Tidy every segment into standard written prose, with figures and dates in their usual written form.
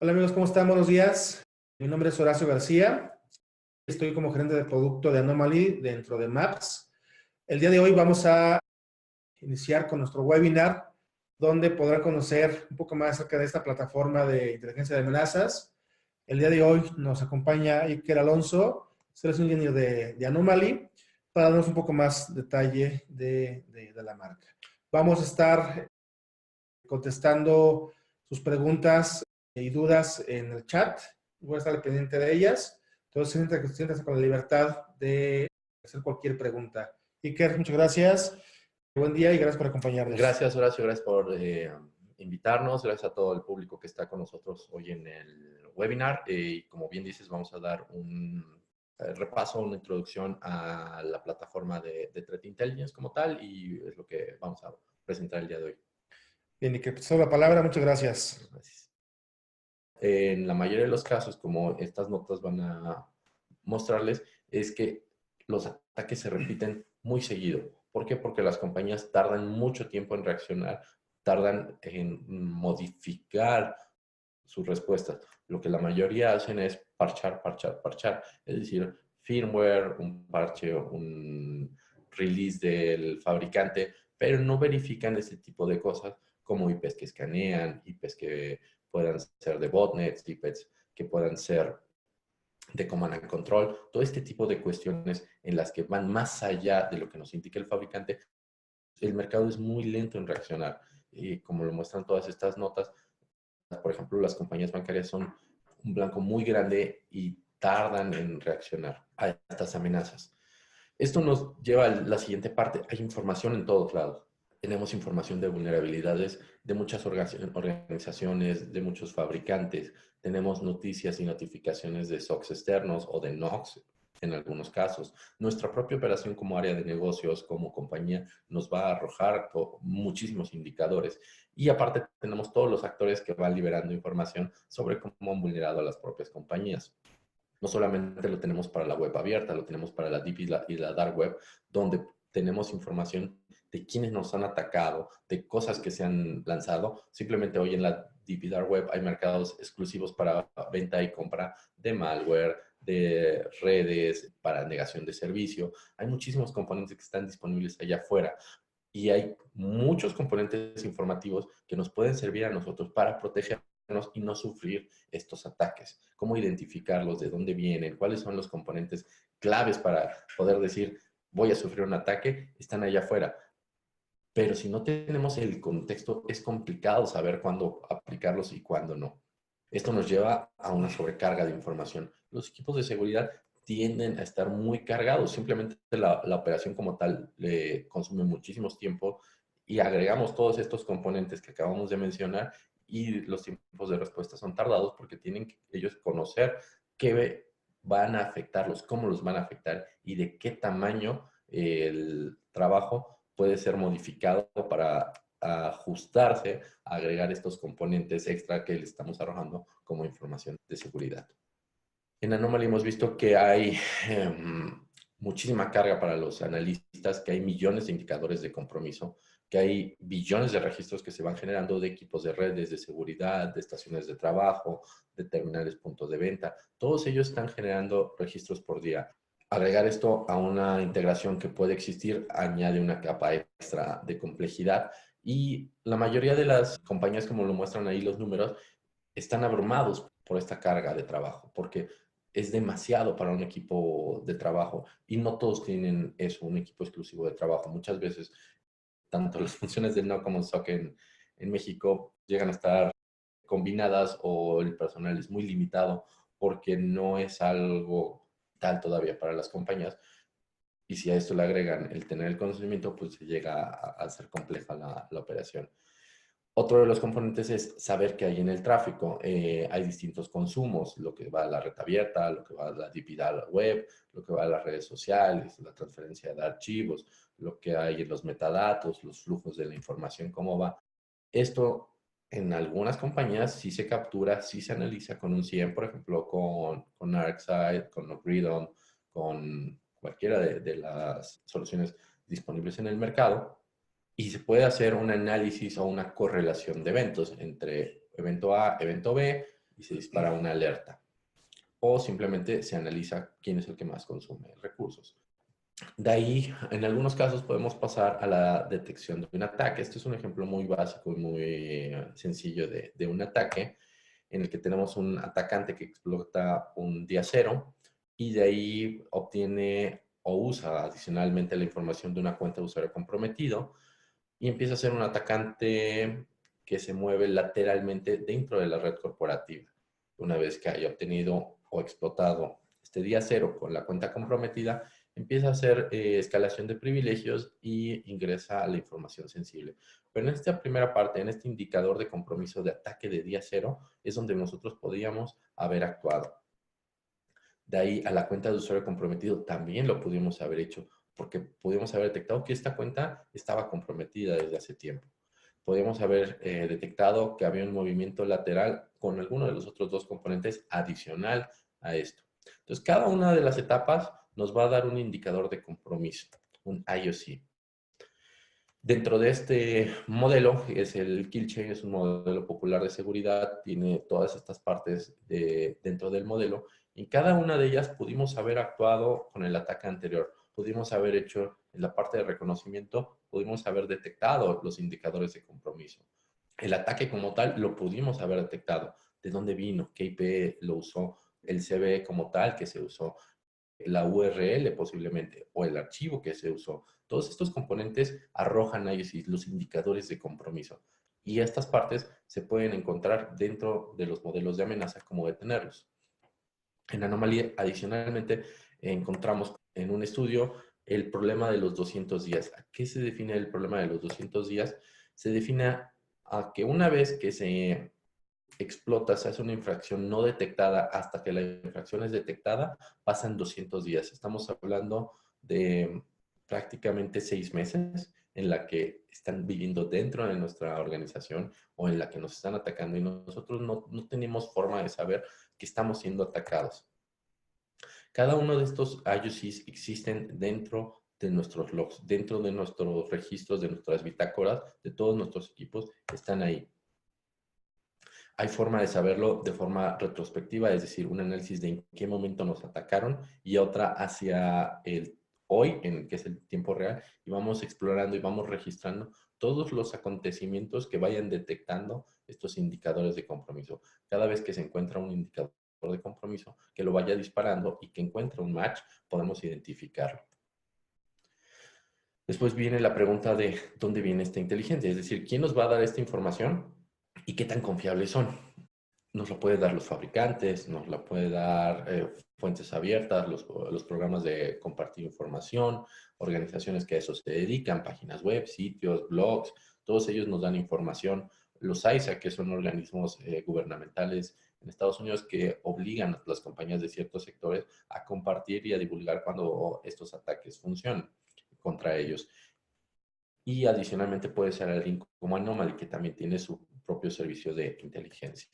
Hola amigos, ¿cómo están? Buenos días. Mi nombre es Horacio García. Estoy como gerente de producto de Anomaly dentro de Maps. El día de hoy vamos a iniciar con nuestro webinar donde podrán conocer un poco más acerca de esta plataforma de inteligencia de amenazas. El día de hoy nos acompaña Iker Alonso, él es un ingeniero de Anomaly, para darnos un poco más detalle de la marca. Vamos a estar contestando sus preguntas y dudas en el chat. Voy a estar pendiente de ellas. Entonces, siéntanse con la libertad de hacer cualquier pregunta. Iker, muchas gracias. Buen día y gracias por acompañarnos. Gracias, Horacio, gracias por invitarnos, gracias a todo el público que está con nosotros hoy en el webinar. Y como bien dices, vamos a dar un repaso, una introducción a la plataforma de Threat Intelligence como tal, y es lo que vamos a presentar el día de hoy. Bien, Iker, te cedo la palabra. Muchas gracias. Gracias. En la mayoría de los casos, como estas notas van a mostrarles, es que los ataques se repiten muy seguido. ¿Por qué? Porque las compañías tardan mucho tiempo en reaccionar, tardan en modificar sus respuestas. Lo que la mayoría hacen es parchar, parchar, parchar. Es decir, firmware, un parche, un release del fabricante, pero no verifican ese tipo de cosas como IPs que escanean, IPs que puedan ser de botnets, IPs que puedan ser de command and control, todo este tipo de cuestiones en las que van más allá de lo que nos indica el fabricante. El mercado es muy lento en reaccionar y como lo muestran todas estas notas, por ejemplo, las compañías bancarias son un blanco muy grande y tardan en reaccionar a estas amenazas. Esto nos lleva a la siguiente parte. Hay información en todos lados. Tenemos información de vulnerabilidades de muchas organizaciones, de muchos fabricantes. Tenemos noticias y notificaciones de SOCs externos o de NOCs en algunos casos. Nuestra propia operación como área de negocios, como compañía, nos va a arrojar muchísimos indicadores. Y aparte tenemos todos los actores que van liberando información sobre cómo han vulnerado a las propias compañías. No solamente lo tenemos para la web abierta, lo tenemos para la deep y la dark web, donde tenemos información de quiénes nos han atacado, de cosas que se han lanzado. Simplemente hoy en la deep y dark web hay mercados exclusivos para venta y compra de malware, de redes, para negación de servicio. Hay muchísimos componentes que están disponibles allá afuera y hay muchos componentes informativos que nos pueden servir a nosotros para protegernos y no sufrir estos ataques. Cómo identificarlos, de dónde vienen, cuáles son los componentes claves para poder decir, voy a sufrir un ataque, están allá afuera. Pero si no tenemos el contexto, es complicado saber cuándo aplicarlos y cuándo no. Esto nos lleva a una sobrecarga de información. Los equipos de seguridad tienden a estar muy cargados. Simplemente la operación como tal le consume muchísimo tiempo y agregamos todos estos componentes que acabamos de mencionar y los tiempos de respuesta son tardados porque tienen que ellos conocer qué van a afectarlos, cómo los van a afectar y de qué tamaño el trabajo puede ser modificado para ajustarse, a agregar estos componentes extra que le estamos arrojando como información de seguridad. En Anomaly hemos visto que hay muchísima carga para los analistas, que hay millones de indicadores de compromiso, que hay billones de registros que se van generando de equipos de redes, de seguridad, de estaciones de trabajo, de terminales puntos de venta. Todos ellos están generando registros por día. Agregar esto a una integración que puede existir añade una capa extra de complejidad y la mayoría de las compañías, como lo muestran ahí los números, están abrumados por esta carga de trabajo, porque es demasiado para un equipo de trabajo y no todos tienen eso, un equipo exclusivo de trabajo. Muchas veces, tanto las funciones del NOC como el SOC en México llegan a estar combinadas o el personal es muy limitado porque no es algo tal todavía para las compañías. Y si a esto le agregan el tener el conocimiento, pues se llega a ser compleja la operación. Otro de los componentes es saber qué hay en el tráfico. Hay distintos consumos, lo que va a la red abierta, lo que va a la DP web, lo que va a las redes sociales, la transferencia de archivos, lo que hay en los metadatos, los flujos de la información, cómo va. Esto en algunas compañías sí se captura, sí se analiza con un CIEM, por ejemplo, con ArcSight, con Ogridon, con cualquiera de las soluciones disponibles en el mercado y se puede hacer un análisis o una correlación de eventos entre evento A, evento B, y se dispara una alerta. O simplemente se analiza quién es el que más consume recursos. De ahí, en algunos casos podemos pasar a la detección de un ataque. Este es un ejemplo muy básico y muy sencillo de un ataque en el que tenemos un atacante que explota un día cero y de ahí obtiene o usa adicionalmente la información de una cuenta de usuario comprometido y empieza a ser un atacante que se mueve lateralmente dentro de la red corporativa. Una vez que haya obtenido o explotado este día cero con la cuenta comprometida, empieza a hacer escalación de privilegios y ingresa a la información sensible. Pero en esta primera parte, en este indicador de compromiso de ataque de día cero, es donde nosotros podríamos haber actuado. De ahí a la cuenta de usuario comprometido también lo pudimos haber hecho, porque pudimos haber detectado que esta cuenta estaba comprometida desde hace tiempo. Podríamos haber detectado que había un movimiento lateral con alguno de los otros dos componentes adicional a esto. Entonces, cada una de las etapas nos va a dar un indicador de compromiso, un IOC. Dentro de este modelo, es el Kill Chain, es un modelo popular de seguridad, tiene todas estas partes dentro del modelo. En cada una de ellas pudimos haber actuado con el ataque anterior, pudimos haber hecho en la parte de reconocimiento, pudimos haber detectado los indicadores de compromiso. El ataque como tal lo pudimos haber detectado. ¿De dónde vino? ¿Qué IP lo usó? El CVE como tal que se usó, la URL posiblemente, o el archivo que se usó. Todos estos componentes arrojan ahí los indicadores de compromiso. Y estas partes se pueden encontrar dentro de los modelos de amenaza como detenerlos. En anomalía, adicionalmente, encontramos en un estudio el problema de los 200 días. ¿A qué se define el problema de los 200 días? Se define a que una vez que se explota, se hace una infracción no detectada hasta que la infracción es detectada, pasan 200 días. Estamos hablando de prácticamente 6 meses en la que están viviendo dentro de nuestra organización o en la que nos están atacando y nosotros no tenemos forma de saber que estamos siendo atacados. Cada uno de estos IOCs existen dentro de nuestros logs, dentro de nuestros registros, de nuestras bitácoras, de todos nuestros equipos, están ahí. Hay forma de saberlo de forma retrospectiva, es decir, un análisis de en qué momento nos atacaron y otra hacia el hoy, que es el tiempo real, y vamos explorando y vamos registrando todos los acontecimientos que vayan detectando estos indicadores de compromiso. Cada vez que se encuentra un indicador de compromiso, que lo vaya disparando y que encuentre un match, podemos identificarlo. Después viene la pregunta de dónde viene esta inteligencia, es decir, ¿quién nos va a dar esta información y qué tan confiables son? Nos lo puede dar los fabricantes, nos la puede dar fuentes abiertas, los programas de compartir información, organizaciones que a eso se dedican, páginas web, sitios, blogs, todos ellos nos dan información. Los ISA, que son organismos gubernamentales en Estados Unidos que obligan a las compañías de ciertos sectores a compartir y a divulgar cuando estos ataques funcionan contra ellos. Y adicionalmente puede ser alguien como Anomaly, que también tiene su propio servicio de inteligencia.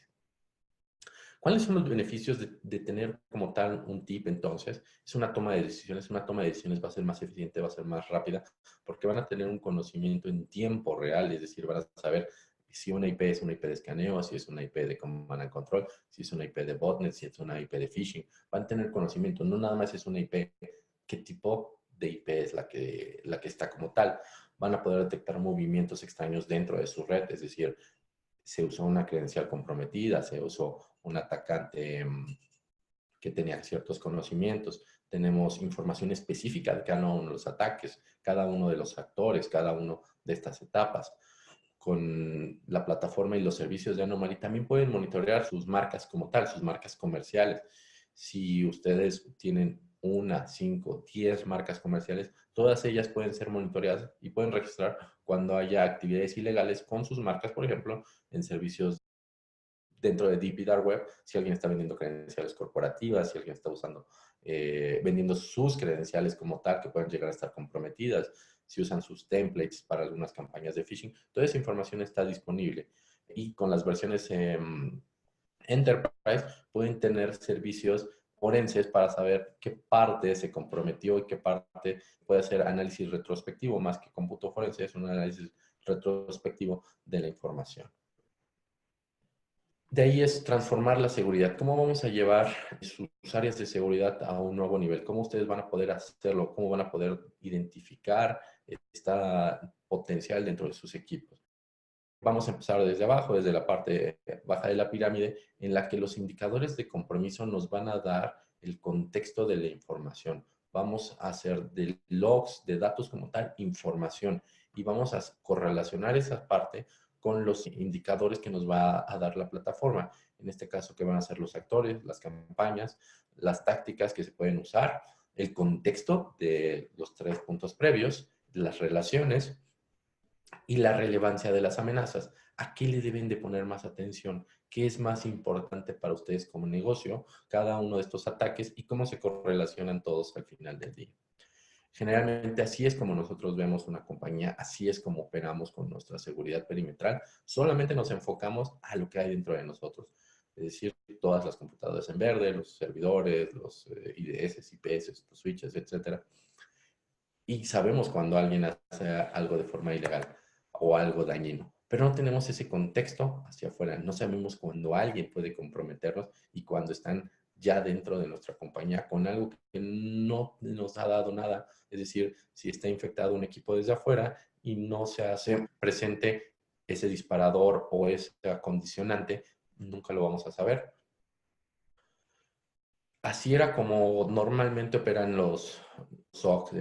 ¿Cuáles son los beneficios de tener como tal un tip entonces? Es una toma de decisiones, una toma de decisiones va a ser más eficiente, va a ser más rápida, porque van a tener un conocimiento en tiempo real, es decir, van a saber si una IP es una IP de escaneo, si es una IP de command and control, si es una IP de botnet, si es una IP de phishing. Van a tener conocimiento, no nada más es una IP, qué tipo de IP es la que está como tal. Van a poder detectar movimientos extraños dentro de su red, es decir, se usó una credencial comprometida, se usó un atacante que tenía ciertos conocimientos. Tenemos información específica de cada uno de los ataques, cada uno de los actores, cada uno de estas etapas. Con la plataforma y los servicios de Anomaly también pueden monitorear sus marcas como tal, sus marcas comerciales. Si ustedes tienen 1, 5, 10 marcas comerciales, todas ellas pueden ser monitoreadas y pueden registrar cuando haya actividades ilegales con sus marcas, por ejemplo, en servicios dentro de Deep y Dark Web, si alguien está vendiendo credenciales corporativas, si alguien está vendiendo sus credenciales como tal, que pueden llegar a estar comprometidas, si usan sus templates para algunas campañas de phishing, toda esa información está disponible. Y con las versiones Enterprise pueden tener servicios forenses para saber qué parte se comprometió y qué parte puede hacer análisis retrospectivo, más que cómputo forense, es un análisis retrospectivo de la información. De ahí es transformar la seguridad. ¿Cómo vamos a llevar sus áreas de seguridad a un nuevo nivel? ¿Cómo ustedes van a poder hacerlo? ¿Cómo van a poder identificar este potencial dentro de sus equipos? Vamos a empezar desde abajo, desde la parte baja de la pirámide, en la que los indicadores de compromiso nos van a dar el contexto de la información. Vamos a hacer de logs, de datos como tal, información, y vamos a correlacionar esa parte con los indicadores que nos va a dar la plataforma. En este caso, que van a ser los actores, las campañas, las tácticas que se pueden usar, el contexto de los 3 puntos previos, las relaciones y la relevancia de las amenazas. ¿A qué le deben de poner más atención? ¿Qué es más importante para ustedes como negocio, cada uno de estos ataques, y cómo se correlacionan todos al final del día? Generalmente así es como nosotros vemos una compañía, así es como operamos con nuestra seguridad perimetral. Solamente nos enfocamos a lo que hay dentro de nosotros. Es decir, todas las computadoras en verde, los servidores, los IDS, IPS, los switches, etcétera. Y sabemos cuando alguien hace algo de forma ilegal o algo dañino, pero no tenemos ese contexto hacia afuera. No sabemos cuando alguien puede comprometernos y cuando están ya dentro de nuestra compañía con algo que no nos ha dado nada. Es decir, si está infectado un equipo desde afuera y no se hace presente ese disparador o ese acondicionante, nunca lo vamos a saber. Así era como normalmente operan los SOC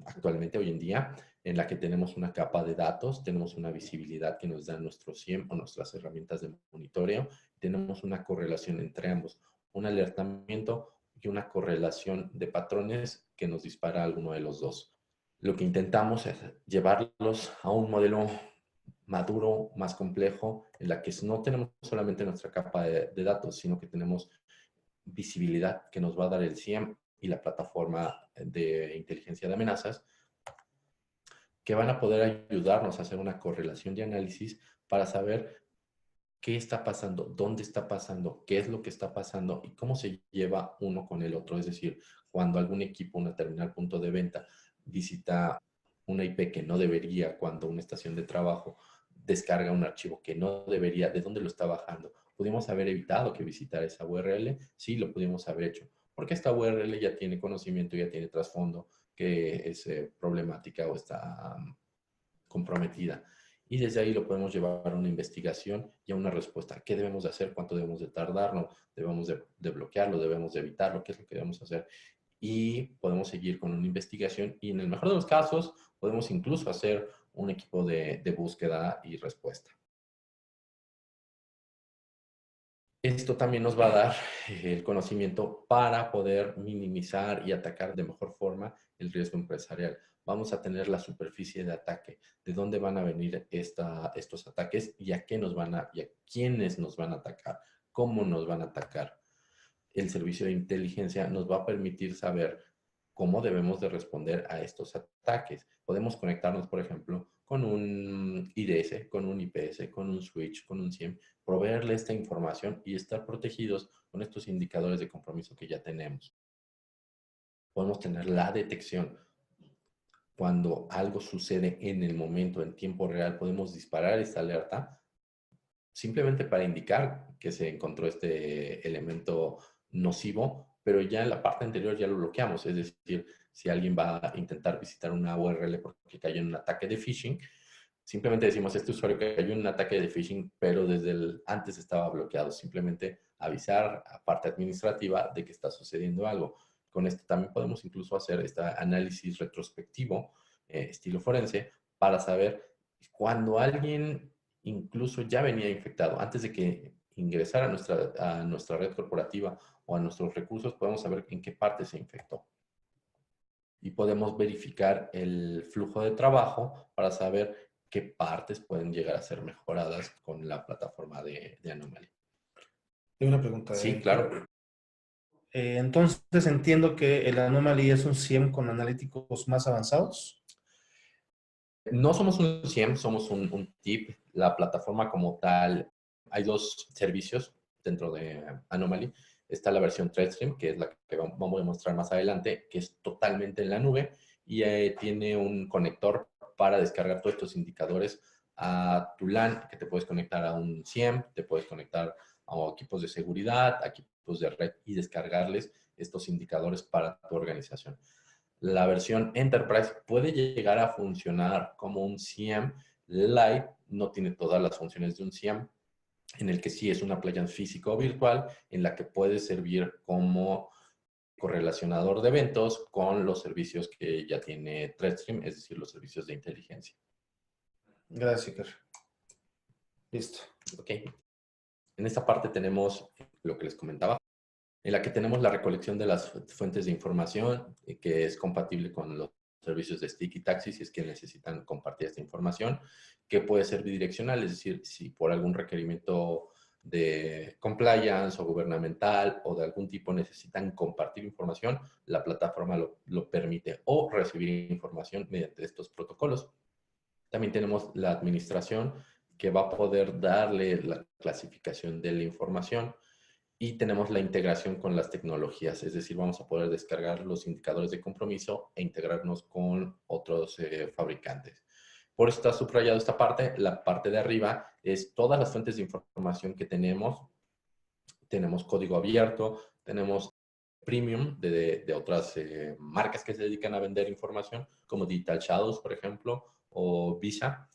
actualmente, hoy en día, en la que tenemos una capa de datos, tenemos una visibilidad que nos da nuestro SIEM o nuestras herramientas de monitoreo, tenemos una correlación entre ambos, un alertamiento y una correlación de patrones que nos dispara alguno de los dos. Lo que intentamos es llevarlos a un modelo maduro, más complejo, en la que no tenemos solamente nuestra capa de datos, sino que tenemos visibilidad que nos va a dar el SIEM y la plataforma de inteligencia de amenazas, que van a poder ayudarnos a hacer una correlación de análisis para saber qué está pasando, dónde está pasando, qué es lo que está pasando y cómo se lleva uno con el otro. Es decir, cuando algún equipo, una terminal punto de venta, visita una IP que no debería, cuando una estación de trabajo descarga un archivo que no debería, ¿de dónde lo está bajando? ¿Pudimos haber evitado que visitara esa URL? Sí, lo pudimos haber hecho, porque esta URL ya tiene conocimiento, ya tiene trasfondo, que es problemática o está comprometida. Y desde ahí lo podemos llevar a una investigación y a una respuesta. ¿Qué debemos de hacer? ¿Cuánto debemos de tardarnos? ¿Debemos de bloquearlo? ¿Debemos de evitarlo? ¿Qué es lo que debemos hacer? Y podemos seguir con una investigación y en el mejor de los casos podemos incluso hacer un equipo de búsqueda y respuesta. Esto también nos va a dar el conocimiento para poder minimizar y atacar de mejor forma el riesgo empresarial. Vamos a tener la superficie de ataque, de dónde van a venir estos ataques y a qué nos van y a quiénes nos van a atacar, cómo nos van a atacar. El servicio de inteligencia nos va a permitir saber cómo debemos de responder a estos ataques. Podemos conectarnos, por ejemplo, con un IDS, con un IPS, con un switch, con un SIEM, proveerle esta información y estar protegidos con estos indicadores de compromiso que ya tenemos. Podemos tener la detección. Cuando algo sucede en el momento, en tiempo real, podemos disparar esta alerta simplemente para indicar que se encontró este elemento nocivo, pero ya en la parte anterior ya lo bloqueamos. Es decir, si alguien va a intentar visitar una URL porque cayó en un ataque de phishing, simplemente decimos, este usuario cayó en un ataque de phishing, pero desde antes estaba bloqueado. Simplemente avisar a parte administrativa de que está sucediendo algo. Con esto también podemos incluso hacer este análisis retrospectivo, estilo forense, para saber cuando alguien incluso ya venía infectado. Antes de que ingresara a nuestra red corporativa o a nuestros recursos, podemos saber en qué parte se infectó. Y podemos verificar el flujo de trabajo para saber qué partes pueden llegar a ser mejoradas con la plataforma de Anomaly. Tengo una pregunta. Sí, claro. Entonces entiendo que el Anomaly es un SIEM con analíticos más avanzados. No somos un SIEM, somos un TIP. La plataforma como tal, hay dos servicios dentro de Anomaly. Está la versión ThreadStream, que es la que vamos a mostrar más adelante, que es totalmente en la nube y tiene un conector para descargar todos estos indicadores a tu LAN, que te puedes conectar a un SIEM, te puedes conectar a equipos de seguridad, a equipos de red y descargarles estos indicadores para tu organización. La versión Enterprise puede llegar a funcionar como un SIEM Lite, no tiene todas las funciones de un SIEM, en el que sí es una appliance físico o virtual, en la que puede servir como correlacionador de eventos con los servicios que ya tiene ThreadStream, es decir, los servicios de inteligencia. Gracias, Iker. Listo. Ok. En esta parte tenemos lo que les comentaba, en la que tenemos la recolección de las fuentes de información, que es compatible con los servicios de Sticky Taxi, si es que necesitan compartir esta información, que puede ser bidireccional, es decir, si por algún requerimiento de compliance o gubernamental o de algún tipo necesitan compartir información, la plataforma lo permite, o recibir información mediante estos protocolos. También tenemos la administración, que va a poder darle la clasificación de la información, y tenemos la integración con las tecnologías, es decir, vamos a poder descargar los indicadores de compromiso e integrarnos con otros fabricantes. Por eso está subrayado esta parte. La parte de arriba es todas las fuentes de información que tenemos. Tenemos código abierto, tenemos premium de otras marcas que se dedican a vender información, como Digital Shadows, por ejemplo, o Visa.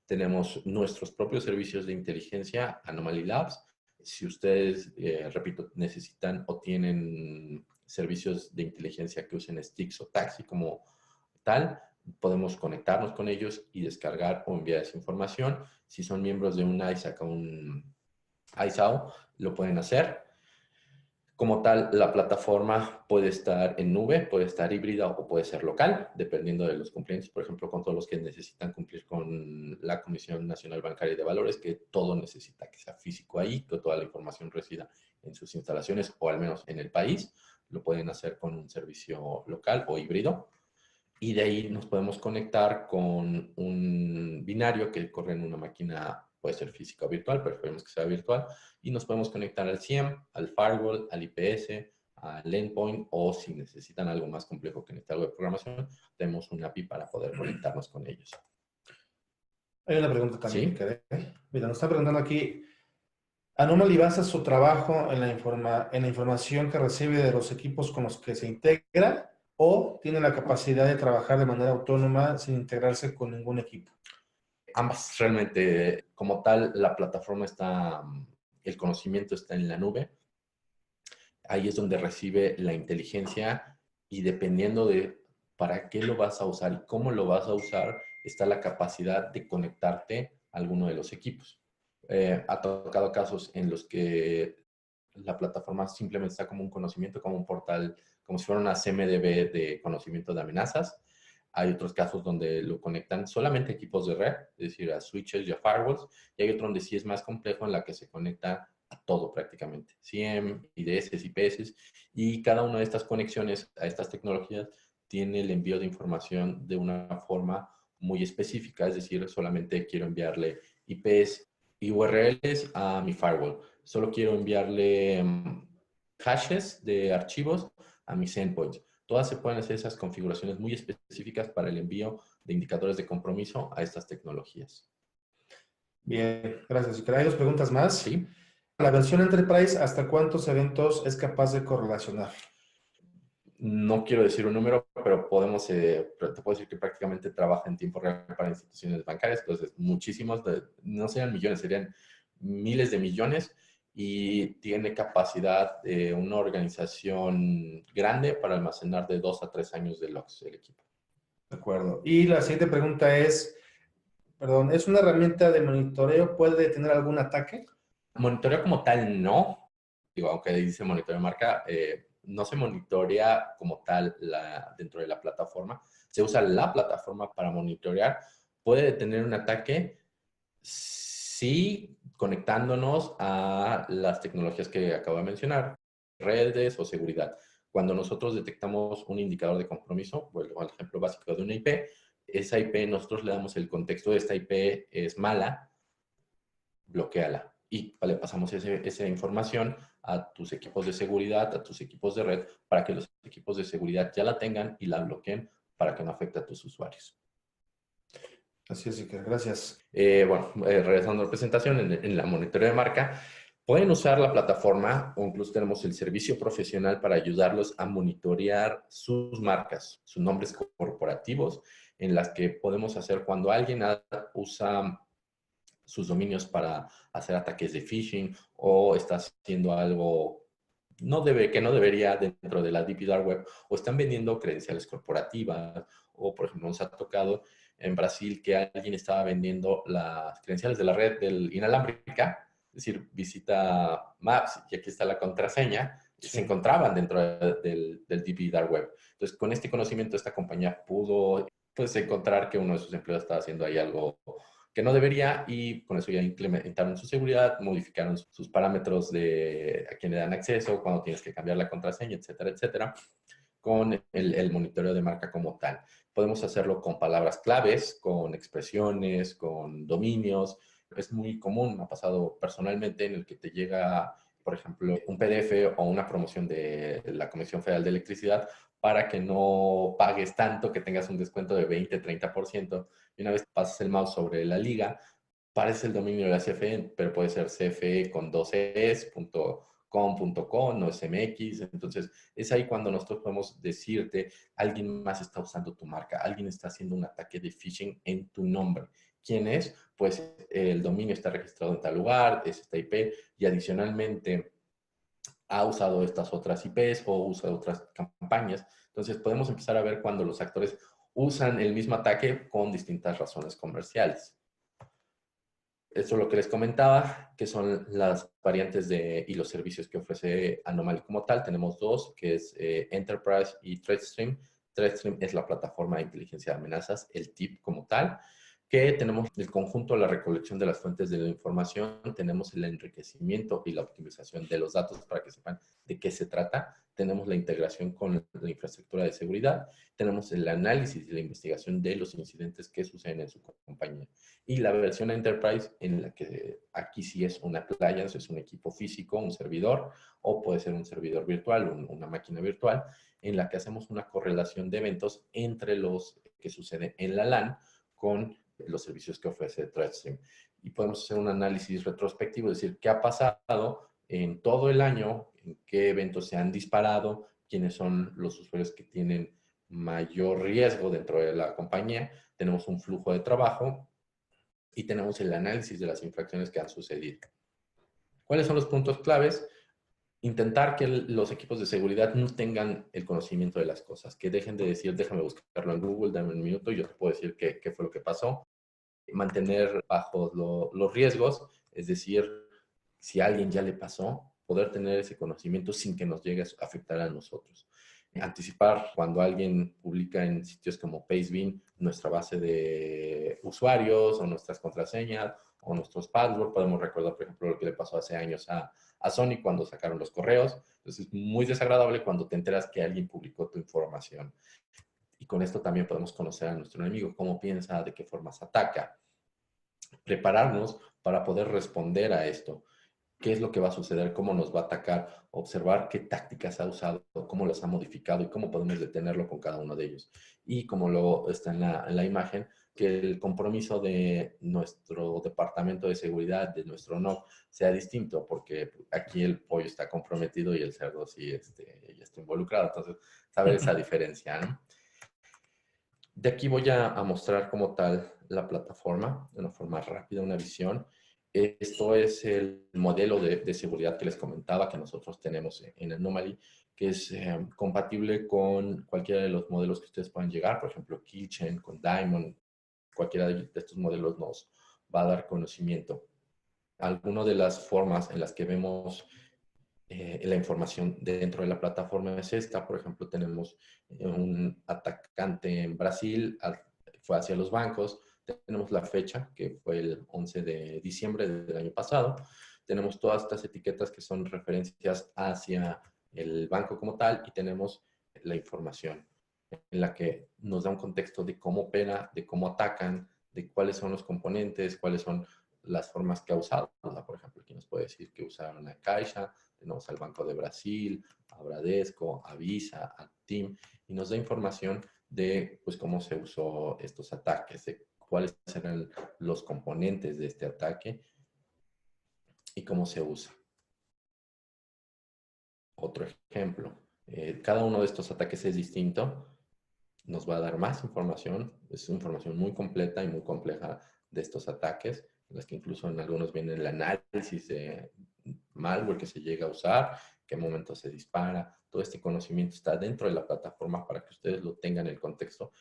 Tenemos nuestros propios servicios de inteligencia, Anomaly Labs. Si ustedes, repito, necesitan o tienen servicios de inteligencia que usen Stix o Taxi como tal, podemos conectarnos con ellos y descargar o enviar esa información. Si son miembros de un ISAC o un ISAO, lo pueden hacer. Como tal, la plataforma puede estar en nube, puede estar híbrida o puede ser local, dependiendo de los cumplimientos. Por ejemplo, con todos los que necesitan cumplir con la Comisión Nacional Bancaria y de Valores, que todo necesita que sea físico ahí, que toda la información resida en sus instalaciones o al menos en el país. Lo pueden hacer con un servicio local o híbrido. Y de ahí nos podemos conectar con un binario que corre en una máquina, puede ser física o virtual, preferimos que sea virtual, y nos podemos conectar al SIEM, al firewall, al IPS, al endpoint, o si necesitan algo más complejo que necesita algo de programación, tenemos una API para poder conectarnos con ellos. Hay una pregunta también, ¿Sí? Iker. Mira, nos está preguntando aquí, Anomaly basa su trabajo en la información que recibe de los equipos con los que se integra, o tiene la capacidad de trabajar de manera autónoma sin integrarse con ningún equipo. Ambas, realmente, como tal, la plataforma está, el conocimiento está en la nube. Ahí es donde recibe la inteligencia, y dependiendo de para qué lo vas a usar y cómo lo vas a usar, está la capacidad de conectarte a alguno de los equipos. Ha tocado casos en los que la plataforma simplemente está como un conocimiento, como un portal, como si fuera una CMDB de conocimiento de amenazas. Hay otros casos donde lo conectan solamente a equipos de red, es decir, a switches y a firewalls. Y hay otro donde sí es más complejo, en la que se conecta a todo prácticamente. SIEM, IDS, IPS. Y cada una de estas conexiones a estas tecnologías tiene el envío de información de una forma muy específica. Es decir, solamente quiero enviarle IPs y URLs a mi firewall. Solo quiero enviarle hashes de archivos a mis endpoints. Todas se pueden hacer esas configuraciones muy específicas para el envío de indicadores de compromiso a estas tecnologías. Bien, gracias. ¿Hay dos preguntas más? Sí. La versión Enterprise, ¿hasta cuántos eventos es capaz de correlacionar? No quiero decir un número, pero podemos, te puedo decir que prácticamente trabaja en tiempo real para instituciones bancarias, entonces muchísimos, no serían millones, serían miles de millones, y tiene capacidad de una organización grande para almacenar de 2 a 3 años de logs el equipo. De acuerdo. Y la siguiente pregunta es, perdón, ¿es una herramienta de monitoreo? ¿Puede tener algún ataque? Monitoreo como tal, no. Digo, aunque dice monitoreo de marca, no se monitorea como tal dentro de la plataforma. Se usa la plataforma para monitorear. Puede tener un ataque, sí, conectándonos a las tecnologías que acabo de mencionar, redes o seguridad. Cuando nosotros detectamos un indicador de compromiso, vuelvo al ejemplo básico de una IP, esa IP nosotros le damos el contexto de esta IP es mala, bloquéala. Y le pasamos esa información a tus equipos de seguridad, a tus equipos de red, para que los equipos de seguridad ya la tengan y la bloqueen para que no afecte a tus usuarios. Así es, Iker, gracias. Regresando a la presentación, en la monitoreo de marca, Pueden usar la plataforma o incluso tenemos el servicio profesional para ayudarlos a monitorear sus marcas, sus nombres corporativos, en las que podemos hacer cuando alguien usa sus dominios para hacer ataques de phishing o está haciendo algo que no debería dentro de la Deep Dark Web, o están vendiendo credenciales corporativas, o por ejemplo nos ha tocado en Brasil que alguien estaba vendiendo las credenciales de la red del inalámbrica, es decir, visita Maps y aquí está la contraseña, Sí. se encontraban dentro del Deep Dark Web. Entonces, con este conocimiento, esta compañía pudo pues encontrar que uno de sus empleados estaba haciendo ahí algo que no debería, y con eso ya implementaron su seguridad, modificaron sus parámetros de a quién le dan acceso, cuándo tienes que cambiar la contraseña, etcétera, etcétera, con el monitoreo de marca como tal. Podemos hacerlo con palabras claves, con expresiones, con dominios. Es muy común, me ha pasado personalmente, en el que te llega, por ejemplo, un PDF o una promoción de la Comisión Federal de Electricidad para que no pagues tanto, que tengas un descuento de 20-30%. Y una vez pasas el mouse sobre la liga, parece el dominio de la CFE, pero puede ser CFE con dos E's, .com, no es MX. Entonces, es ahí cuando nosotros podemos decirte, alguien más está usando tu marca, alguien está haciendo un ataque de phishing en tu nombre. ¿Quién es? Pues el dominio está registrado en tal lugar, es esta IP, y adicionalmente ha usado estas otras IPs o usa otras campañas. Entonces, podemos empezar a ver cuando los actores usan el mismo ataque con distintas razones comerciales. Esto es lo que les comentaba, que son las variantes y los servicios que ofrece Anomaly como tal. Tenemos dos, que es Enterprise y ThreatStream. ThreatStream es la plataforma de inteligencia de amenazas, el TIP como tal, que tenemos el conjunto, la recolección de las fuentes de la información, tenemos el enriquecimiento y la optimización de los datos para que sepan de qué se trata, tenemos la integración con la infraestructura de seguridad, tenemos el análisis y la investigación de los incidentes que suceden en su compañía. Y la versión Enterprise, en la que aquí sí es una appliance, es un equipo físico, un servidor, o puede ser un servidor virtual, una máquina virtual, en la que hacemos una correlación de eventos entre los que suceden en la LAN con los servicios que ofrece ThreatStream. Y podemos hacer un análisis retrospectivo, es decir, qué ha pasado en todo el año, en qué eventos se han disparado, quiénes son los usuarios que tienen mayor riesgo dentro de la compañía. Tenemos un flujo de trabajo y tenemos el análisis de las infracciones que han sucedido. ¿Cuáles son los puntos claves? Intentar que los equipos de seguridad no tengan el conocimiento de las cosas, que dejen de decir, déjame buscarlo en Google, dame un minuto y yo te puedo decir qué fue lo que pasó. Mantener bajos los riesgos, es decir, si a alguien ya le pasó, poder tener ese conocimiento sin que nos llegue a afectar a nosotros. Anticipar cuando alguien publica en sitios como Pastebin nuestra base de usuarios o nuestras contraseñas o nuestros passwords. Podemos recordar, por ejemplo, lo que le pasó hace años a Sony cuando sacaron los correos. Entonces es muy desagradable cuando te enteras que alguien publicó tu información. Y con esto también podemos conocer a nuestro enemigo, cómo piensa, de qué formas ataca. Prepararnos para poder responder a esto. ¿Qué es lo que va a suceder? ¿Cómo nos va a atacar? Observar qué tácticas ha usado, cómo las ha modificado y cómo podemos detenerlo con cada uno de ellos. Y como lo está en la imagen, que el compromiso de nuestro departamento de seguridad, de nuestro NOC, sea distinto, porque aquí el pollo está comprometido y el cerdo sí ya está involucrado. Entonces, saber esa diferencia, ¿no? De aquí voy a mostrar como tal la plataforma de una forma rápida, una visión. Esto es el modelo de seguridad que les comentaba que nosotros tenemos en Anomaly, que es compatible con cualquiera de los modelos que ustedes puedan llegar, por ejemplo, Kitchen, con Diamond, cualquiera de estos modelos nos va a dar conocimiento. Algunas de las formas en las que vemos la información dentro de la plataforma es esta. Por ejemplo, tenemos un atacante en Brasil, fue hacia los bancos. Tenemos la fecha, que fue el 11 de diciembre del año pasado. Tenemos todas estas etiquetas que son referencias hacia el banco como tal y tenemos la información en la que nos da un contexto de cómo opera, de cómo atacan, de cuáles son los componentes, cuáles son las formas que ha usado. Por ejemplo, aquí nos puede decir que usaron a Caixa, tenemos al Banco de Brasil, a Bradesco, a Visa, a TIM, y nos da información de pues, cómo se usó estos ataques, de cuáles eran los componentes de este ataque y cómo se usa. Otro ejemplo, cada uno de estos ataques es distinto, nos va a dar más información, es información muy completa y muy compleja de estos ataques, en las que incluso en algunos viene el análisis de malware que se llega a usar, qué momento se dispara, todo este conocimiento está dentro de la plataforma para que ustedes lo tengan en el contexto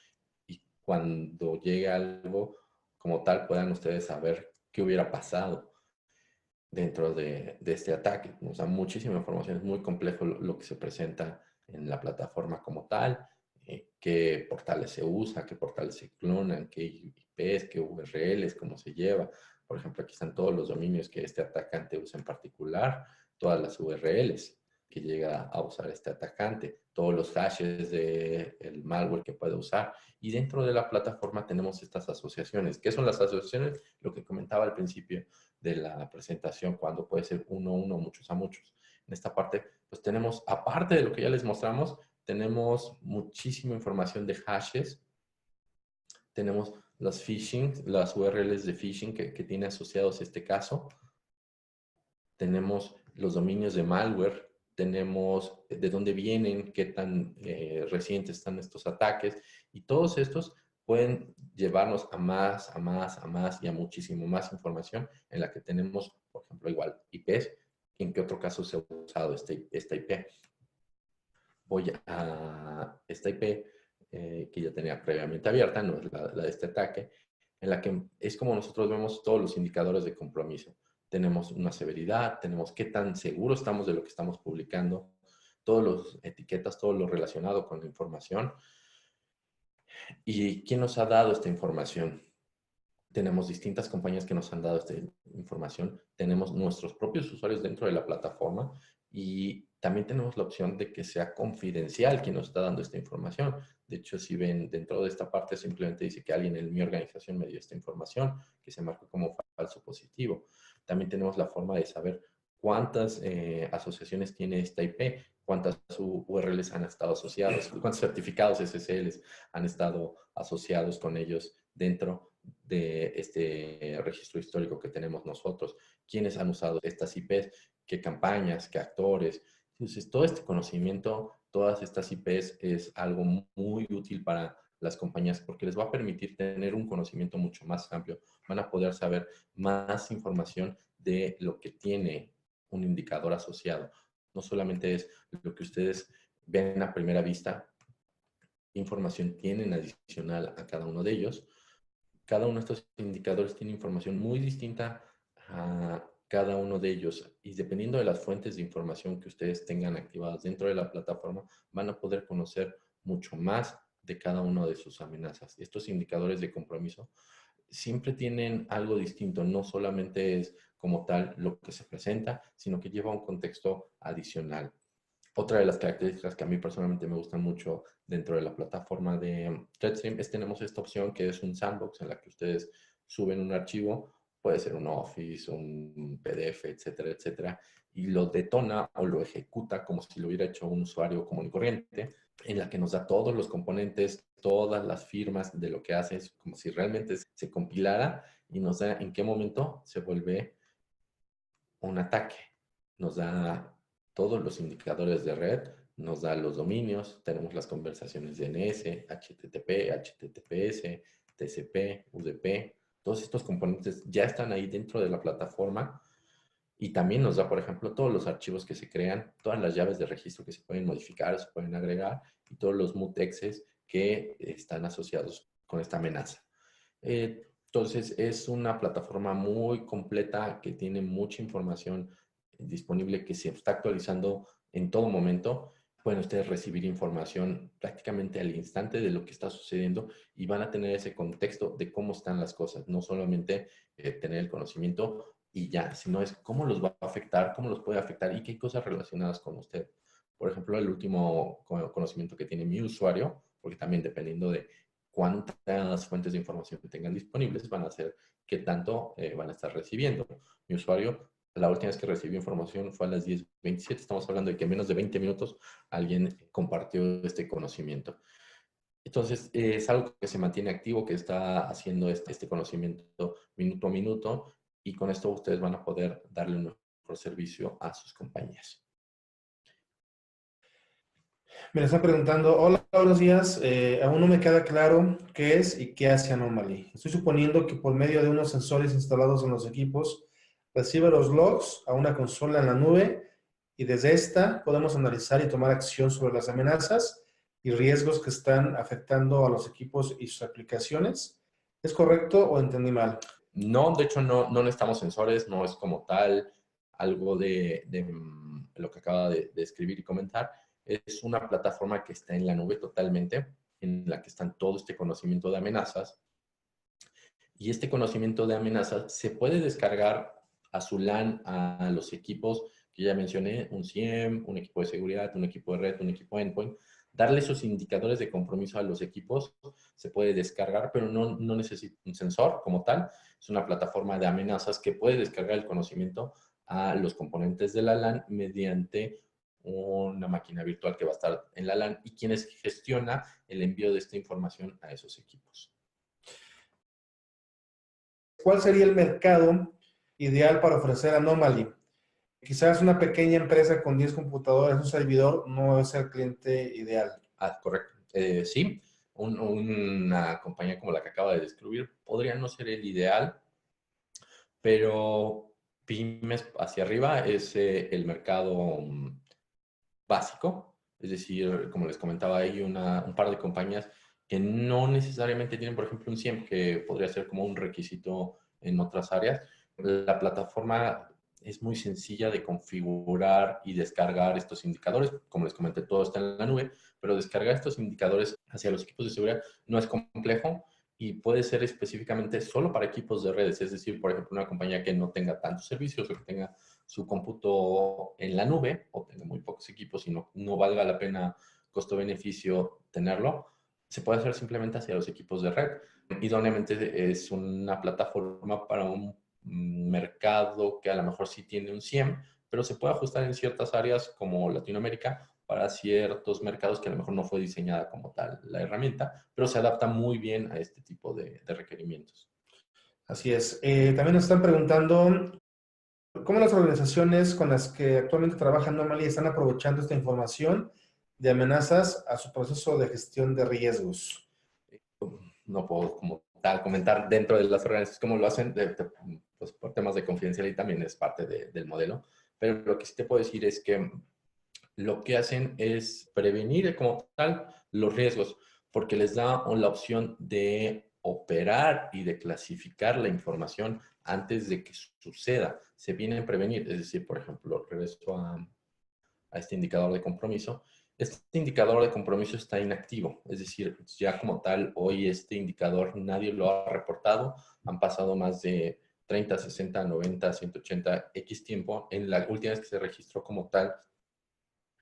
y cuando llegue algo como tal puedan ustedes saber qué hubiera pasado dentro de este ataque. Nos da muchísima información, es muy complejo lo que se presenta en la plataforma como tal, qué portales se usa, qué portales se clonan, qué IPs, qué URLs, cómo se lleva. Por ejemplo, aquí están todos los dominios que este atacante usa en particular, todas las URLs que llega a usar este atacante, todos los hashes del malware que puede usar. Y dentro de la plataforma tenemos estas asociaciones. ¿Qué son las asociaciones? Lo que comentaba al principio de la presentación, cuando puede ser uno a uno, muchos a muchos. En esta parte, pues tenemos, aparte de lo que ya les mostramos, tenemos muchísima información de hashes, tenemos los phishing, las URLs de phishing que tiene asociados este caso, tenemos los dominios de malware, tenemos de dónde vienen, qué tan recientes están estos ataques, y todos estos pueden llevarnos a más, a más, a más y a muchísimo más información en la que tenemos, por ejemplo, igual IPs, en qué otro caso se ha usado esta IP. Voy a esta IP que ya tenía previamente abierta, no es la de este ataque, en la que es como nosotros vemos todos los indicadores de compromiso. Tenemos una severidad, tenemos qué tan seguros estamos de lo que estamos publicando, todas las etiquetas, todo lo relacionado con la información. ¿Y quién nos ha dado esta información? Tenemos distintas compañías que nos han dado esta información, tenemos nuestros propios usuarios dentro de la plataforma y también tenemos la opción de que sea confidencial quien nos está dando esta información. De hecho, si ven dentro de esta parte, simplemente dice que alguien en mi organización me dio esta información, que se marca como falso positivo. También tenemos la forma de saber cuántas asociaciones tiene esta IP, cuántas URLs han estado asociados, cuántos certificados SSLs han estado asociados con ellos dentro de este registro histórico que tenemos nosotros, quiénes han usado estas IPs, qué campañas, qué actores. Entonces, todo este conocimiento, todas estas IPs es algo muy útil para las compañías porque les va a permitir tener un conocimiento mucho más amplio. Van a poder saber más información de lo que tiene un indicador asociado. No solamente es lo que ustedes ven a primera vista, información tienen adicional a cada uno de ellos. Cada uno de estos indicadores tiene información muy distinta a cada uno de ellos y dependiendo de las fuentes de información que ustedes tengan activadas dentro de la plataforma, van a poder conocer mucho más de cada una de sus amenazas. Estos indicadores de compromiso siempre tienen algo distinto, no solamente es como tal lo que se presenta, sino que lleva un contexto adicional. Otra de las características que a mí personalmente me gustan mucho dentro de la plataforma de Threadstream es tenemos esta opción que es un sandbox en la que ustedes suben un archivo, puede ser un Office, un PDF, etcétera, etcétera, y lo detona o lo ejecuta como si lo hubiera hecho un usuario común y corriente, en la que nos da todos los componentes, todas las firmas de lo que hace, es como si realmente se compilara y nos da en qué momento se vuelve un ataque. Nos da todos los indicadores de red, nos da los dominios, tenemos las conversaciones DNS, HTTP, HTTPS, TCP, UDP. Todos estos componentes ya están ahí dentro de la plataforma y también nos da, por ejemplo, todos los archivos que se crean, todas las llaves de registro que se pueden modificar, se pueden agregar y todos los mutexes que están asociados con esta amenaza. Entonces, es una plataforma muy completa que tiene mucha información disponible que se está actualizando en todo momento. Pueden ustedes recibir información prácticamente al instante de lo que está sucediendo y van a tener ese contexto de cómo están las cosas, no solamente tener el conocimiento y ya, sino es cómo los va a afectar, cómo los puede afectar y qué cosas relacionadas con usted. Por ejemplo, el último conocimiento que tiene mi usuario, porque también dependiendo de cuántas fuentes de información tengan disponibles van a ser qué tanto van a estar recibiendo. Mi usuario, la última vez que recibió información fue a las 10:27. Estamos hablando de que en menos de 20 minutos alguien compartió este conocimiento. Entonces, es algo que se mantiene activo, que está haciendo este conocimiento minuto a minuto y con esto ustedes van a poder darle un mejor servicio a sus compañías. Me están preguntando, hola, buenos días. Aún no me queda claro qué es y qué hace Anomaly. Estoy suponiendo que por medio de unos sensores instalados en los equipos, recibe los logs a una consola en la nube y desde esta podemos analizar y tomar acción sobre las amenazas y riesgos que están afectando a los equipos y sus aplicaciones. ¿Es correcto o entendí mal? No, de hecho no necesitamos sensores, no es como tal algo lo que acaba de escribir y comentar. Es una plataforma que está en la nube totalmente, en la que están todo este conocimiento de amenazas. Y este conocimiento de amenazas se puede descargar a su LAN, a los equipos que ya mencioné, un SIEM, un equipo de seguridad, un equipo de red, un equipo de endpoint. Darle esos indicadores de compromiso a los equipos se puede descargar, pero no necesita un sensor como tal. Es una plataforma de amenazas que puede descargar el conocimiento a los componentes de la LAN mediante una máquina virtual que va a estar en la LAN y quienes gestiona el envío de esta información a esos equipos. ¿Cuál sería el mercado ideal para ofrecer Anomaly? Quizás una pequeña empresa con 10 computadores, un servidor, no es el cliente ideal. Correcto. Sí, una compañía como la que acaba de describir podría no ser el ideal, pero pymes hacia arriba es el mercado básico. Es decir, como les comentaba, hay un par de compañías que no necesariamente tienen, por ejemplo, un SIEM, que podría ser como un requisito en otras áreas. La plataforma es muy sencilla de configurar y descargar estos indicadores. Como les comenté, todo está en la nube, pero descargar estos indicadores hacia los equipos de seguridad no es complejo y puede ser específicamente solo para equipos de redes. Es decir, por ejemplo, una compañía que no tenga tantos servicios o que tenga su cómputo en la nube o tenga muy pocos equipos y no valga la pena costo-beneficio tenerlo, se puede hacer simplemente hacia los equipos de red. Idóneamente es una plataforma para un mercado que a lo mejor sí tiene un SIEM, pero se puede ajustar en ciertas áreas como Latinoamérica para ciertos mercados que a lo mejor no fue diseñada como tal la herramienta, pero se adapta muy bien a este tipo de requerimientos. Así es. También nos están preguntando cómo las organizaciones con las que actualmente trabajan Anomaly están aprovechando esta información de amenazas a su proceso de gestión de riesgos. No puedo como tal comentar dentro de las organizaciones cómo lo hacen, pues por temas de confidencialidad también es parte del modelo, pero lo que sí te puedo decir es que lo que hacen es prevenir como tal los riesgos, porque les da la opción de operar y de clasificar la información antes de que suceda. Se viene a prevenir, es decir, por ejemplo, regreso a este indicador de compromiso. Este indicador de compromiso está inactivo, es decir, ya como tal, hoy este indicador nadie lo ha reportado, han pasado más de 30, 60, 90, 180 X tiempo. En la última vez que se registró como tal,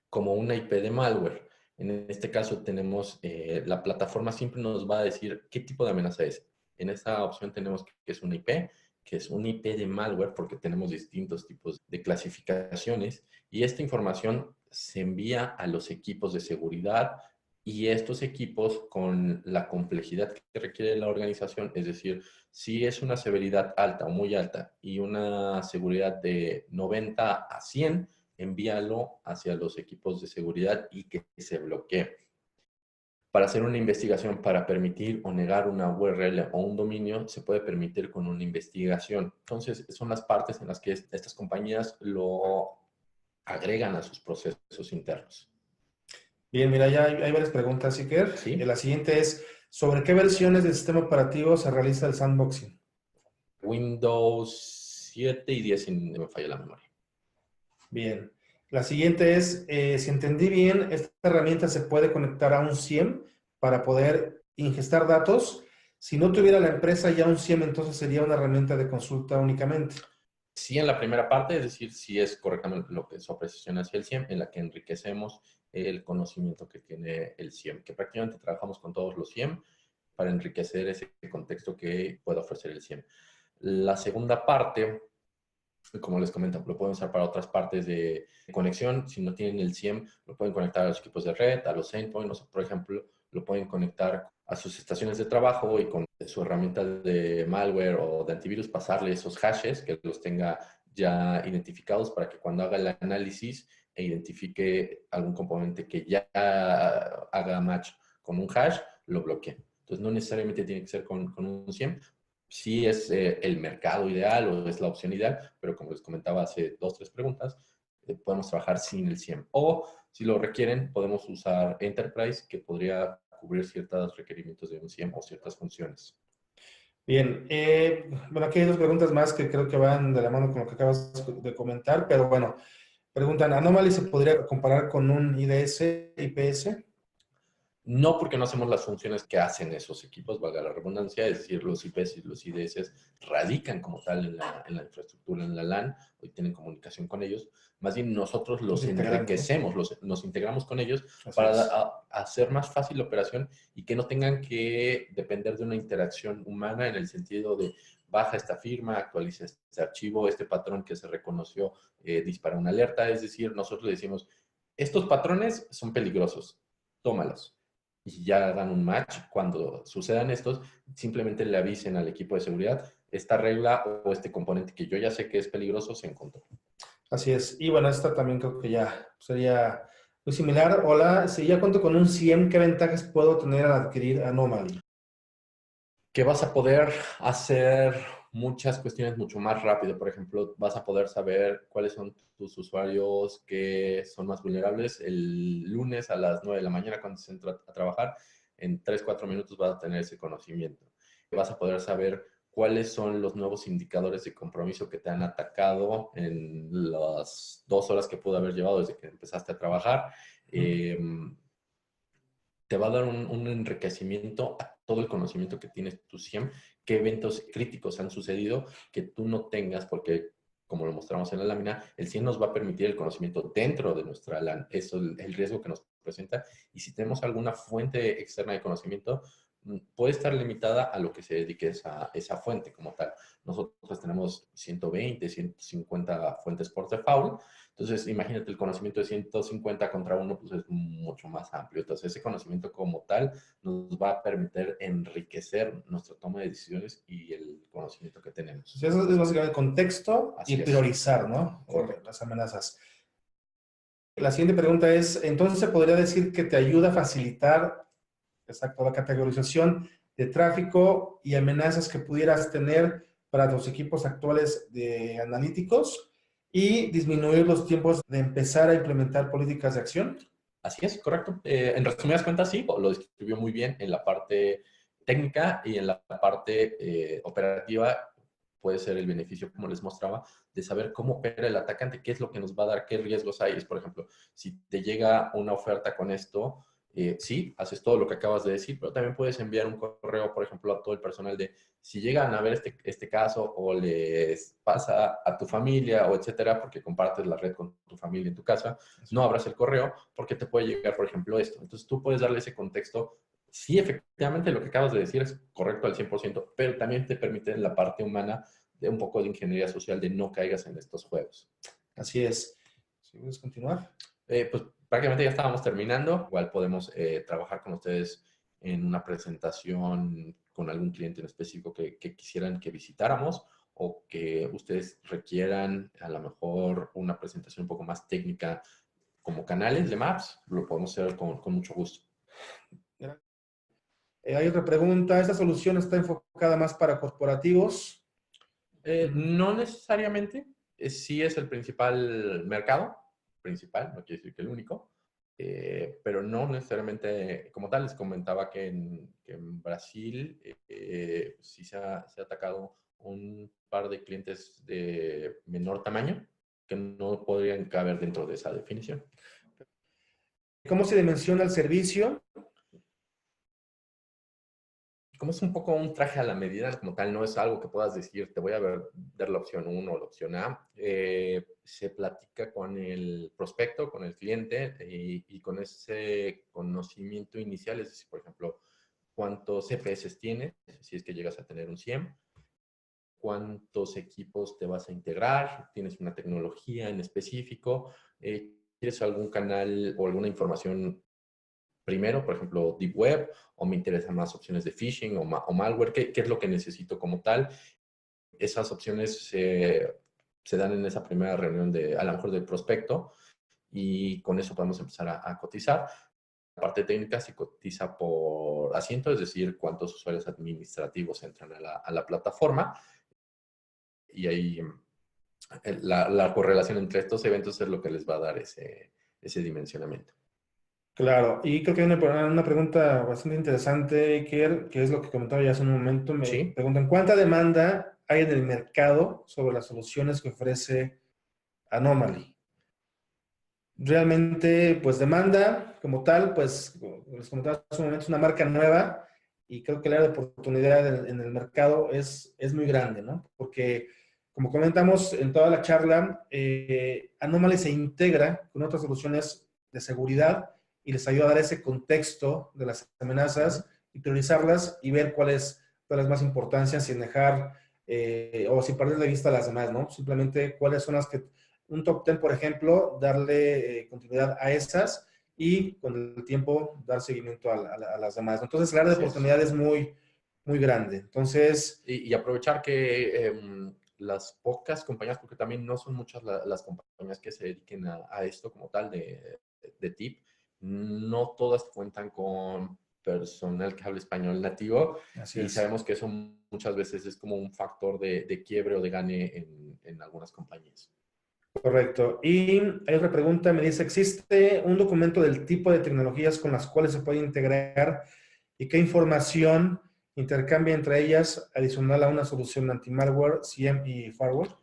como una IP de malware. En este caso tenemos, la plataforma siempre nos va a decir qué tipo de amenaza es. En esta opción tenemos que es una IP, que es un IP de malware, porque tenemos distintos tipos de clasificaciones, y esta información se envía a los equipos de seguridad y estos equipos con la complejidad que requiere la organización, es decir, si es una severidad alta o muy alta y una seguridad de 90 a 100, envíalo hacia los equipos de seguridad y que se bloquee. Para hacer una investigación, para permitir o negar una URL o un dominio, se puede permitir con una investigación. Entonces, son las partes en las que estas compañías lo agregan a sus procesos internos. Bien, mira, ya hay varias preguntas, Iker. ¿Sí? La siguiente es, ¿sobre qué versiones del sistema operativo se realiza el sandboxing? Windows 7 y 10, si no me falla la memoria. Bien. La siguiente es, si entendí bien, esta herramienta se puede conectar a un SIEM para poder ingestar datos. Si no tuviera la empresa ya un SIEM, entonces sería una herramienta de consulta únicamente. Sí, en la primera parte, es decir, sí es correctamente lo que es su apreciación hacia el SIEM, en la que enriquecemos el conocimiento que tiene el SIEM, que prácticamente trabajamos con todos los SIEM para enriquecer ese contexto que puede ofrecer el SIEM. La segunda parte, como les comento, lo pueden usar para otras partes de conexión. Si no tienen el SIEM, lo pueden conectar a los equipos de red, a los endpoints, por ejemplo, lo pueden conectar a sus estaciones de trabajo y con su herramienta de malware o de antivirus pasarle esos hashes que los tenga ya identificados para que cuando haga el análisis e identifique algún componente que ya haga match con un hash, lo bloquee. Entonces, no necesariamente tiene que ser con un SIEM. Sí es el mercado ideal o es la opción ideal, pero como les comentaba hace 2, 3 preguntas, podemos trabajar sin el SIEM. O, si lo requieren, podemos usar Enterprise, que podría cubrir ciertos requerimientos de un SIEM o ciertas funciones. Bien, bueno, aquí hay dos preguntas más que creo que van de la mano con lo que acabas de comentar, pero bueno, preguntan, ¿Anomaly se podría comparar con un IDS, IPS? No, porque no hacemos las funciones que hacen esos equipos, valga la redundancia, es decir, los IPs y los IDS radican como tal en la infraestructura, en la LAN, hoy tienen comunicación con ellos. Más bien nosotros los enriquecemos, nos integramos con ellos para hacer más fácil la operación y que no tengan que depender de una interacción humana en el sentido de baja esta firma, actualiza este archivo, este patrón que se reconoció, dispara una alerta. Es decir, nosotros le decimos, estos patrones son peligrosos, tómalos y ya dan un match. Cuando sucedan estos, simplemente le avisen al equipo de seguridad, esta regla o este componente que yo ya sé que es peligroso se encontró. Así es. Y bueno, esta también creo que ya sería muy similar. Hola, si ya cuento con un SIEM, ¿qué ventajas puedo tener al adquirir Anomaly? Que vas a poder hacer muchas cuestiones mucho más rápido. Por ejemplo, vas a poder saber cuáles son tus usuarios que son más vulnerables. El lunes a las 9 de la mañana, cuando se entra a trabajar, en 3, 4 minutos vas a tener ese conocimiento. Vas a poder saber cuáles son los nuevos indicadores de compromiso que te han atacado en las 2 horas que pudo haber llevado desde que empezaste a trabajar. Te va a dar un enriquecimiento a todo el conocimiento que tienes tu SIEM, qué eventos críticos han sucedido que tú no tengas, porque como lo mostramos en la lámina, el SIEM nos va a permitir el conocimiento dentro de nuestra LAN. Eso es el riesgo que nos presenta. Y si tenemos alguna fuente externa de conocimiento, puede estar limitada a lo que se dedique esa fuente como tal. Nosotros tenemos 120, 150 fuentes por default. Entonces, imagínate el conocimiento de 150 contra 1, pues es mucho más amplio. Entonces, ese conocimiento como tal nos va a permitir enriquecer nuestra toma de decisiones y el conocimiento que tenemos. Pues eso es básicamente contexto y priorizar, ¿no? Correcto. Las amenazas. La siguiente pregunta es, entonces se podría decir que te ayuda a facilitar, exacto, la categorización de tráfico y amenazas que pudieras tener para los equipos actuales de analíticos y disminuir los tiempos de empezar a implementar políticas de acción. Así es, correcto. En resumidas cuentas, sí, lo describió muy bien en la parte técnica y en la parte operativa puede ser el beneficio, como les mostraba, de saber cómo opera el atacante, qué es lo que nos va a dar, qué riesgos hay. Es, por ejemplo, si te llega una oferta con esto, sí, haces todo lo que acabas de decir, pero también puedes enviar un correo, por ejemplo, a todo el personal de, si llegan a ver este caso o les pasa a tu familia o etcétera, porque compartes la red con tu familia en tu casa, no abras el correo porque te puede llegar, por ejemplo, esto. Entonces tú puedes darle ese contexto. Sí, efectivamente, lo que acabas de decir es correcto al 100%, pero también te permite en la parte humana de un poco de ingeniería social de no caigas en estos juegos. Así es. ¿Sí puedes continuar? Pues prácticamente ya estábamos terminando. Igual podemos trabajar con ustedes en una presentación con algún cliente en específico que quisieran que visitáramos o que ustedes requieran a lo mejor una presentación un poco más técnica como canales de Maps, lo podemos hacer con mucho gusto. Hay otra pregunta. ¿Esta solución está enfocada más para corporativos? No necesariamente. Sí es el principal mercado, principal, no quiere decir que el único, pero no necesariamente como tal. Les comentaba que en Brasil sí se ha atacado un par de clientes de menor tamaño que no podrían caber dentro de esa definición. ¿Cómo se dimensiona el servicio? Como es un poco un traje a la medida, como tal, no es algo que puedas decir, te voy a dar la opción 1 o la opción A. Se platica con el prospecto, con el cliente y con ese conocimiento inicial, es decir, por ejemplo, cuántos CPS tienes, si es que llegas a tener un SIEM, cuántos equipos te vas a integrar, tienes una tecnología en específico, quieres algún canal o alguna información primero, por ejemplo, Deep Web, o me interesan más opciones de phishing o malware, ¿qué es lo que necesito como tal? Esas opciones se dan en esa primera reunión a lo mejor del prospecto, y con eso podemos empezar a cotizar. La parte técnica se cotiza por asiento, es decir, cuántos usuarios administrativos entran a la plataforma, y ahí la correlación entre estos eventos es lo que les va a dar ese dimensionamiento. Claro, y creo que hay una pregunta bastante interesante, Iker, que es lo que comentaba ya hace un momento. Me Sí. preguntan, ¿cuánta demanda hay en el mercado sobre las soluciones que ofrece Anomaly? Realmente, pues demanda como tal, pues como les comentaba hace un momento, es una marca nueva y creo que el área de oportunidad en el mercado es muy grande, ¿no? Porque, como comentamos en toda la charla, Anomaly se integra con otras soluciones de seguridad y les ayuda a dar ese contexto de las amenazas y priorizarlas y ver cuáles son las más importancias sin dejar o sin perder de vista las demás, ¿no? Simplemente cuáles son las que un top 10, por ejemplo, darle continuidad a esas y con el tiempo dar seguimiento a las demás. Entonces, el área de oportunidad es muy, muy grande. Entonces... Y aprovechar que las pocas compañías, porque también no son muchas las compañías que se dediquen a esto como tal de TIP, no todas cuentan con personal que hable español nativo, Así y es. sabemos que eso muchas veces es como un factor de quiebre o de gane en algunas compañías. Correcto. Y hay otra pregunta, me dice, ¿existe un documento del tipo de tecnologías con las cuales se puede integrar y qué información intercambia entre ellas adicional a una solución anti-malware, CIEM y firewall?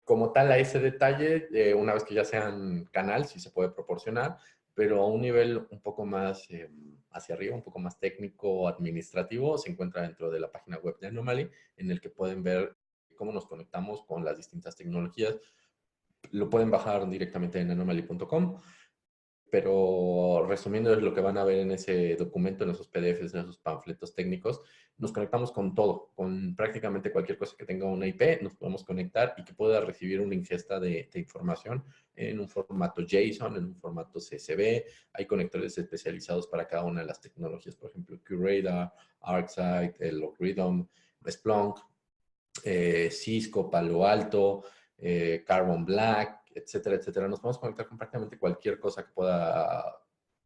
Como tal, a ese detalle, una vez que ya sean canal, sí se puede proporcionar, pero a un nivel un poco más hacia arriba, un poco más técnico, administrativo, se encuentra dentro de la página web de Anomaly, en el que pueden ver cómo nos conectamos con las distintas tecnologías. Lo pueden bajar directamente en anomaly.com, pero resumiendo es lo que van a ver en ese documento, en esos PDFs, en esos panfletos técnicos. Nos conectamos con todo, con prácticamente cualquier cosa que tenga una IP, nos podemos conectar y que pueda recibir una ingesta de información en un formato JSON, en un formato CSV. Hay conectores especializados para cada una de las tecnologías, por ejemplo, QRadar, ArcSight, el Logarithm, Splunk, Cisco, Palo Alto, Carbon Black, etcétera, etcétera. Nos podemos conectar con prácticamente cualquier cosa que pueda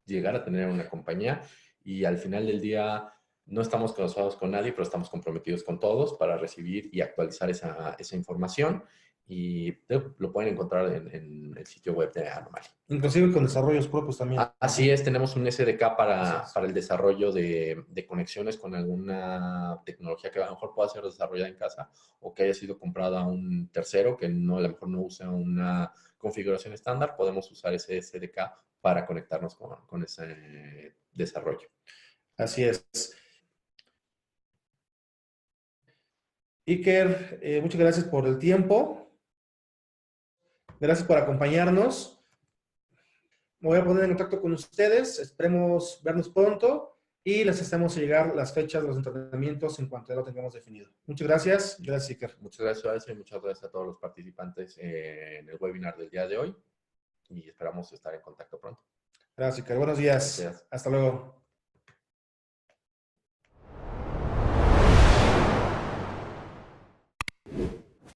llegar a tener una compañía, y al final del día no estamos casados con nadie, pero estamos comprometidos con todos para recibir y actualizar esa información, y lo pueden encontrar en el sitio web de Anomaly. Inclusive con desarrollos propios también. Así es, tenemos un SDK para el desarrollo de conexiones con alguna tecnología que a lo mejor pueda ser desarrollada en casa o que haya sido comprada a un tercero que no, a lo mejor no usa una configuración estándar. Podemos usar ese SDK para conectarnos con ese desarrollo. Así es. Iker, muchas gracias por el tiempo. Gracias por acompañarnos. Me voy a poner en contacto con ustedes. Esperemos vernos pronto y les hacemos llegar las fechas de los entrenamientos en cuanto ya lo tengamos definido. Muchas gracias. Gracias, Iker. Muchas gracias, Horacio, y muchas gracias a todos los participantes en el webinar del día de hoy, y esperamos estar en contacto pronto. Gracias, Iker. Buenos días. Gracias. Hasta luego.